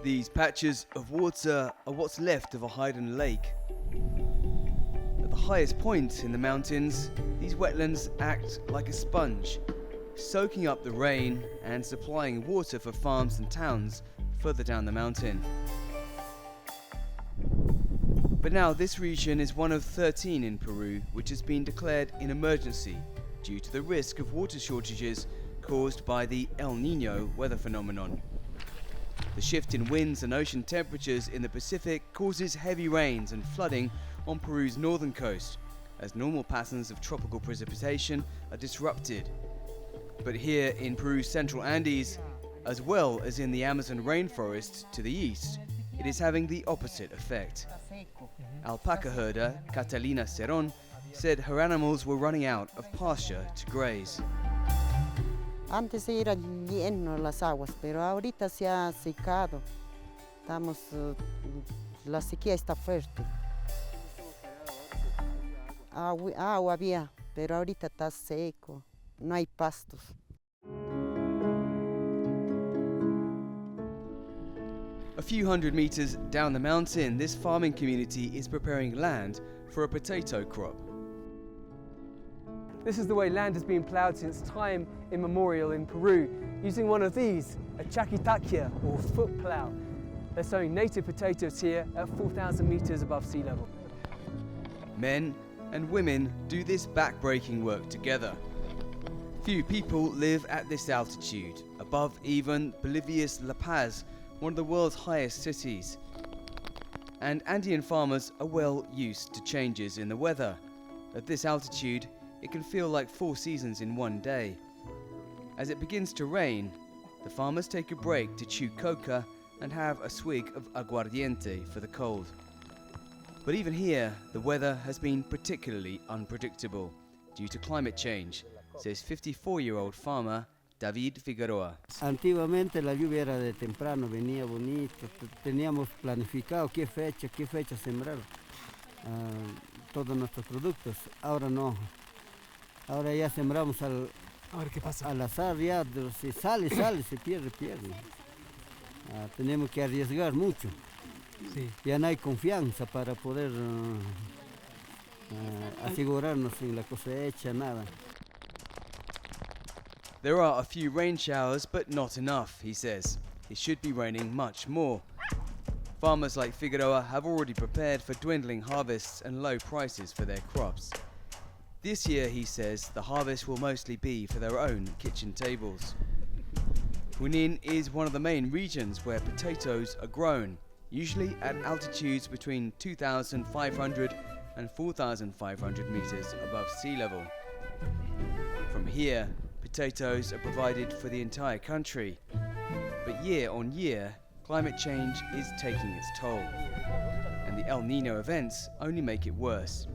These patches of water are what's left of a hidden lake. At the highest point in the mountains, these wetlands act like a sponge, soaking up the rain and supplying water for farms and towns further down the mountain. But now this region is one of 13 in Peru which has been declared in emergency due to the risk of water shortages caused by the El Niño weather phenomenon. The shift in winds and ocean temperatures in the Pacific causes heavy rains and flooding on Peru's northern coast, as normal patterns of tropical precipitation are disrupted. But here in Peru's central Andes, as well as in the Amazon rainforest to the east, it is having the opposite effect. Alpaca herder Catalina Cerón said her animals were running out of pasture to graze. Antes era lleno las aguas, pero ahorita se ha secado. La sequía está fuerte. Agua había, pero ahorita está seco. No hay pastos. A few hundred meters down the mountain, this farming community is preparing land for a potato crop. This is the way land has been ploughed since time immemorial in Peru, using one of these, a chaquitaquia or foot plough. They're sowing native potatoes here at 4,000 meters above sea level. Men and women do this back-breaking work together. Few people live at this altitude, above even Bolivia's La Paz, one of the world's highest cities. And Andean farmers are well used to changes in the weather. At this altitude, it can feel like 4 seasons in one day. As it begins to rain, the farmers take a break to chew coca and have a swig of aguardiente for the cold. But even here, the weather has been particularly unpredictable due to climate change, says 54-year-old farmer David Figueroa. Antiguamente la lluvia era de temprano, venía bonito, teníamos planificado qué fecha sembrar todos nuestros productos. Ahora no. Ahora ya sembramos al azar, ya si sale, se pierde. Tenemos que arriesgar mucho. Sí. Ya no hay confianza para poder asegurarnos en la cosecha, nada. There are a few rain showers, but not enough, he says. It should be raining much more. Farmers like Figueroa have already prepared for dwindling harvests and low prices for their crops. This year, he says, the harvest will mostly be for their own kitchen tables. Junin is one of the main regions where potatoes are grown, usually at altitudes between 2,500 and 4,500 meters above sea level. From here, potatoes are provided for the entire country. But year on year, climate change is taking its toll, and the El Niño events only make it worse.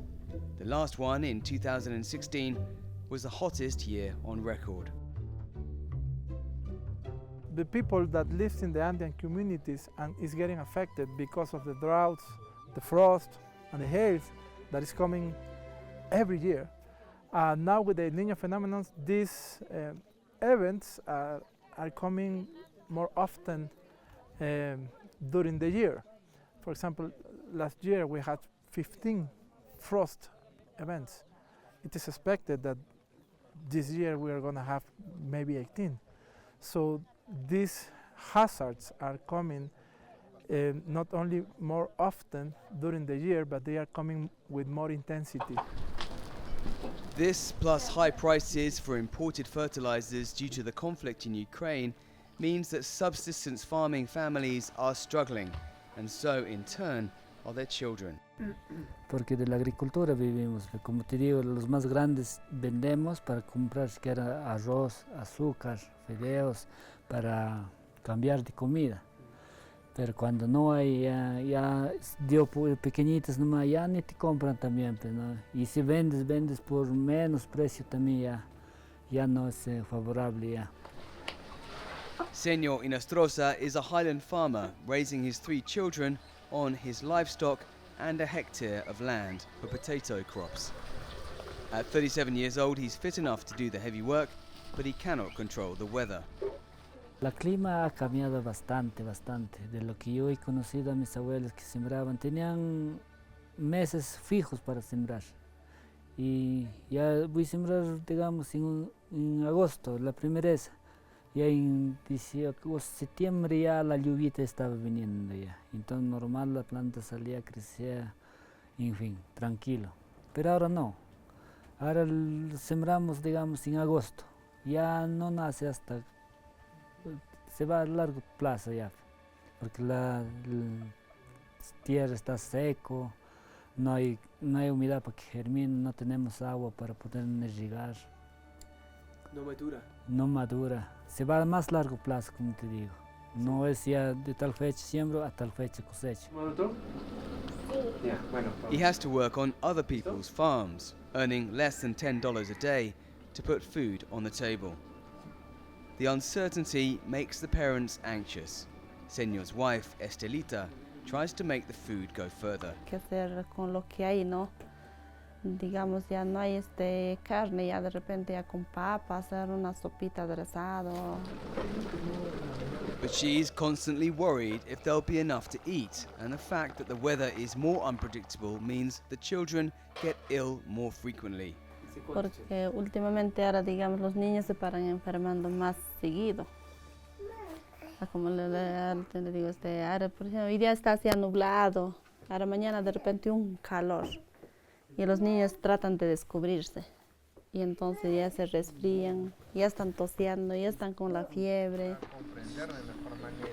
The last one in 2016 was the hottest year on record. The people that live in the Andean communities and is getting affected because of the droughts, the frost, and the hails that is coming every year. Now with the El Niño phenomenon, these events are coming more often during the year. For example, last year we had 15 frost events. It is expected that this year we are going to have maybe 18. So these hazards are coming not only more often during the year, but they are coming with more intensity. This, plus high prices for imported fertilizers due to the conflict in Ukraine, means that subsistence farming families are struggling, and so in turn are their children. Porque de la agricultura vivimos, como te digo, los más grandes vendemos para comprar siquiera arroz, azúcar, fideos, para cambiar de comida. Pero cuando no hay, ya dio pequeñitas nomás, ya ni te compran también, ¿no? Y si vendes por menos precio también, ya no es favorable ya. Señor Inostroza is a highland farmer raising his 3 children on his livestock and a hectare of land for potato crops. At 37 years old, he's fit enough to do the heavy work, but he cannot control the weather. El clima ha cambiado bastante, bastante. De lo que yo he conocido a mis abuelos que sembraban, tenían meses fijos para sembrar. Y ya voy a sembrar, digamos, en agosto, la primera esa. Ya en septiembre ya la lluvia estaba viniendo ya. Entonces normal la planta salía a crecer, en fin, tranquilo. Pero ahora no. Ahora sembramos, digamos, en agosto. Ya no nace hasta, se va a largo plazo ya. Porque la tierra está seco, no hay humedad para que germine, no tenemos agua para poder irrigar. No madura. No madura. Se va a más largo plazo, como te digo. No es ya de tal fecha siembro a tal fecha cosecho. He has to work on other people's farms, earning less than $10 a day to put food on the table. The uncertainty makes the parents anxious. Señor's wife, Estelita, tries to make the food go further. ¿Qué hacer con lo que hay, no? Digamos, ya no hay carne, ya de repente ya con papas, hacer una sopita de asado. But she's constantly worried if there'll be enough to eat, and the fact that the weather is more unpredictable means the children get ill more frequently. Porque últimamente ahora, digamos, los niños se paran enfermando más seguido. Como le digo, ahora, por ejemplo, hoy día está así nublado, ahora mañana de repente un calor. Y los niños tratan de descubrirse. Y entonces ya se resfrían, ya están tosiendo, ya están con la fiebre.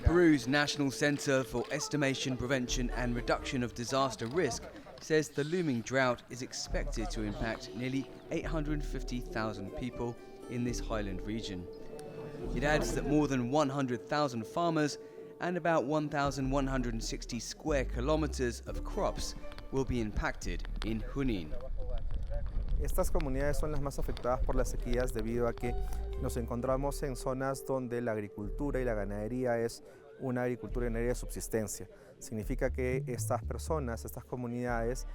Peru's National Center for Estimation, Prevention and Reduction of Disaster Risk says the looming drought is expected to impact nearly 850,000 people in this highland region. It adds that more than 100,000 farmers and about 1,160 square kilometers of crops will be impacted in Junin. Estas comunidades son las más afectadas por las sequías debido a que nos encontramos en zonas donde la agricultura y la ganadería es una agricultura y ganadería de subsistencia. Significa que estas personas, estas comunidades,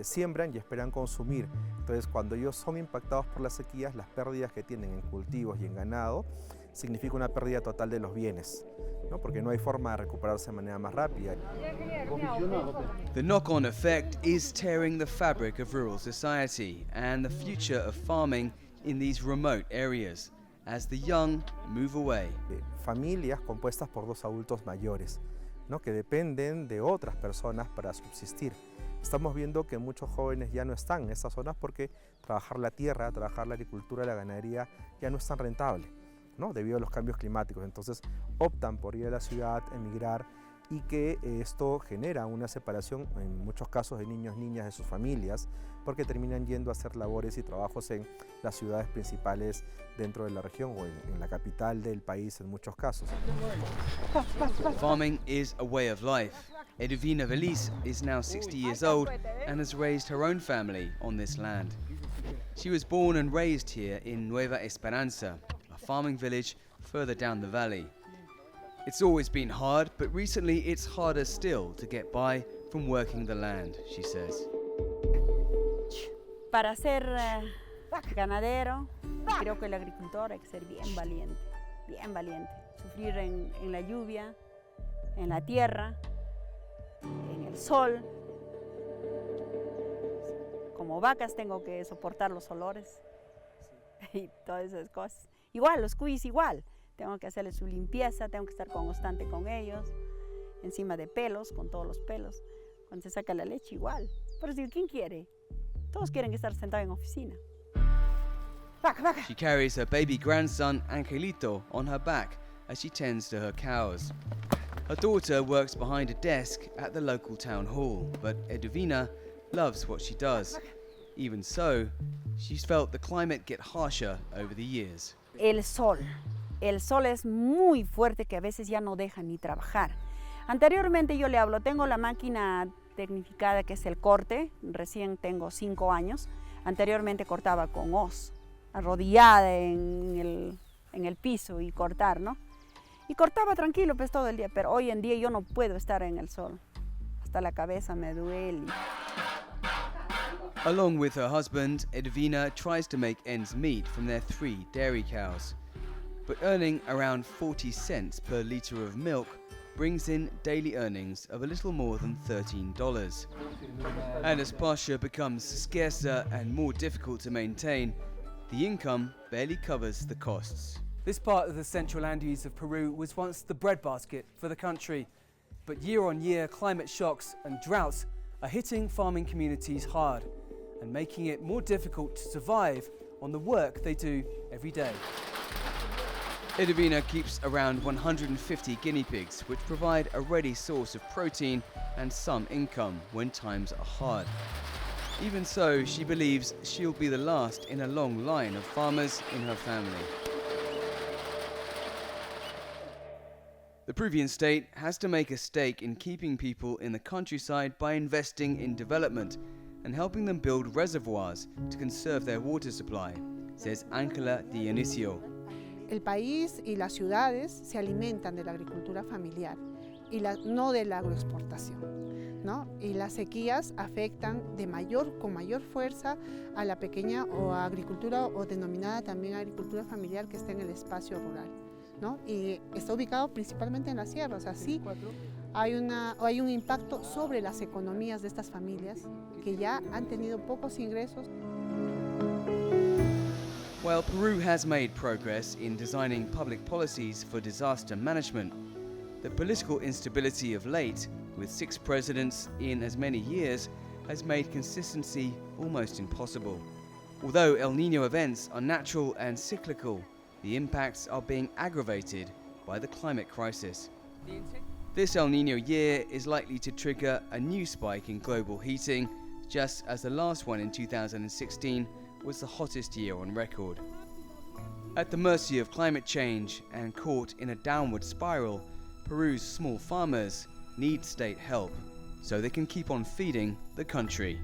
siembran y esperan consumir. Entonces, cuando ellos son impactados por las sequías, las pérdidas que tienen en cultivos y en ganado significa una pérdida total de los bienes, ¿no? Porque no hay forma de recuperarse de manera más rápida. The knock-on effect is tearing the fabric of rural society and the future of farming in these remote areas as the young move away. Familias compuestas por dos adultos mayores, ¿no? Que dependen de otras personas para subsistir. Estamos viendo que muchos jóvenes ya no están en estas zonas porque trabajar la tierra, trabajar la agricultura, la ganadería ya no es tan rentable, ¿no? Debido a los cambios climáticos. Entonces optan por ir a la ciudad, emigrar, y que esto genera una separación en muchos casos de niños, niñas de sus familias, porque terminan yendo a hacer labores y trabajos en las ciudades principales dentro de la región o en la capital del país en muchos casos. Farming is a way of life. Eduvina Velis is now 60 years old and has raised her own family on this land. She was born and raised here in Nueva Esperanza, a farming village further down the valley. It's always been hard, but recently it's harder still to get by from working the land, she says. Para ser ganadero, creo que el agricultor hay que ser bien valiente, sufrir en la lluvia, en la tierra, en el sol. Como vacas tengo que soportar los olores y todas esas cosas. Igual, los cuis igual. Tengo que hacerles su limpieza, tengo que estar constante con ellos, encima de pelos, con todos los pelos. Cuando se saca la leche, igual. Pero si, ¿quién quiere? Todos quieren estar sentados en oficina. She carries her baby grandson, Angelito, on her back as she tends to her cows. Her daughter works behind a desk at the local town hall, but Eduvina loves what she does. Even so, she's felt the climate get harsher over the years. El sol. El sol es muy fuerte que a veces ya no deja ni trabajar. Anteriormente yo le hablo, tengo la máquina tecnificada que es el corte, recién tengo 5 años. Anteriormente cortaba con hoz, arrodillada en el piso y cortar, ¿no? Y cortaba tranquilo pues todo el día, pero hoy en día yo no puedo estar en el sol. Hasta la cabeza me duele. Along with her husband, Eduvina tries to make ends meet from their 3 dairy cows. but earning around 40 cents per litre of milk brings in daily earnings of a little more than $13. And as pasture becomes scarcer and more difficult to maintain, the income barely covers the costs. This part of the central Andes of Peru was once the breadbasket for the country, but year on year climate shocks and droughts are hitting farming communities hard and making it more difficult to survive on the work they do every day. Edwina keeps around 150 guinea pigs, which provide a ready source of protein and some income when times are hard. Even so, she believes she'll be the last in a long line of farmers in her family. The Peruvian state has to make a stake in keeping people in the countryside by investing in development and helping them build reservoirs to conserve their water supply, says Ángela Dionisio. El país y las ciudades se alimentan de la agricultura familiar y no de la agroexportación, ¿no? Y las sequías afectan con mayor fuerza a la pequeña o agricultura o denominada también agricultura familiar que está en el espacio rural, ¿no? Y está ubicado principalmente en las sierras. Así hay un impacto sobre las economías de estas familias que ya han tenido pocos ingresos. While Peru has made progress in designing public policies for disaster management, the political instability of late, with 6 presidents in as many years, has made consistency almost impossible. Although El Niño events are natural and cyclical, the impacts are being aggravated by the climate crisis. This El Niño year is likely to trigger a new spike in global heating, just as the last one in 2016 was the hottest year on record. At the mercy of climate change and caught in a downward spiral, Peru's small farmers need state help so they can keep on feeding the country.